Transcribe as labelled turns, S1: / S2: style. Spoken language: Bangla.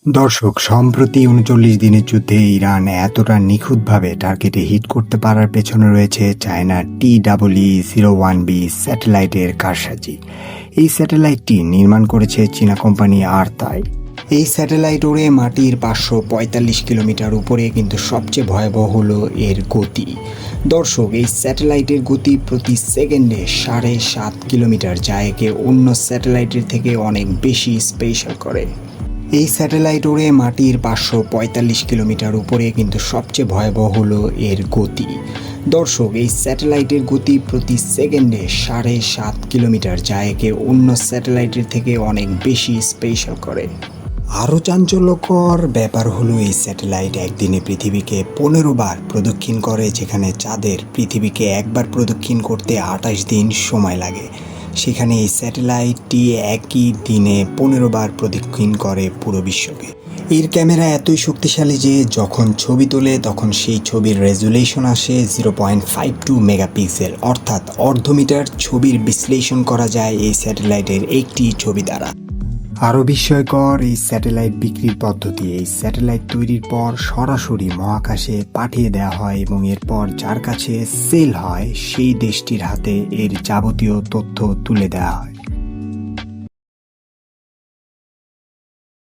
S1: দর্শক, সম্প্রতি ৩৯ দিনের যুদ্ধে ইরান এতটা নিখুঁতভাবে টার্গেটে হিট করতে পারার পেছনে রয়েছে চায়নার TWE-01B স্যাটেলাইটের কারসাজি। এই স্যাটেলাইটটি নির্মাণ করেছে চীনা কোম্পানি আরতাই। এই স্যাটেলাইট ওড়ে মাটির 545 কিলোমিটার উপরে, কিন্তু সবচেয়ে ভয়াবহ হলো এর গতি। দর্শক, এই স্যাটেলাইটের গতি প্রতি সেকেন্ডে 7.5 কিলোমিটার, যা একে অন্য স্যাটেলাইটের থেকে অনেক বেশি স্পেশাল করে। এই স্যাটেলাইট ওড়ে মাটির 545 কিলোমিটার উপরে, কিন্তু সবচেয়ে ভয়াবহ হলো এর গতি। দর্শক, এই স্যাটেলাইটের গতি প্রতি সেকেন্ডে 7.5 কিলোমিটার, যা একে অন্য স্যাটেলাইটের থেকে অনেক বেশি স্পেশাল করে। আরও চাঞ্চল্যকর ব্যাপার হলো এই স্যাটেলাইট একদিনে পৃথিবীকে 15 বার প্রদক্ষিণ করে, যেখানে চাঁদের পৃথিবীকে একবার প্রদক্ষিণ করতে 28 দিন সময় লাগে। সেখানে এই স্যাটেলাইটটি একই দিনে 15 বার প্রদক্ষিণ করে পুরো বিশ্বকে। এর ক্যামেরা এতই শক্তিশালী যে যখন ছবি তোলে তখন সেই ছবির রেজুলেশন আসে 0.52 মেগাপিক্সেল, অর্থাৎ অর্ধমিটার ছবির বিশ্লেষণ করা যায় এই স্যাটেলাইটের একটি ছবি দ্বারা। আরও বিস্ময়কর এই স্যাটেলাইট বিক্রির পদ্ধতি। এই স্যাটেলাইট তৈরির পর সরাসরি মহাকাশে পাঠিয়ে দেওয়া হয় এবং এরপর যার কাছে সেল হয় সেই দেশটির হাতে এর যাবতীয় তথ্য তুলে দেওয়া হয়।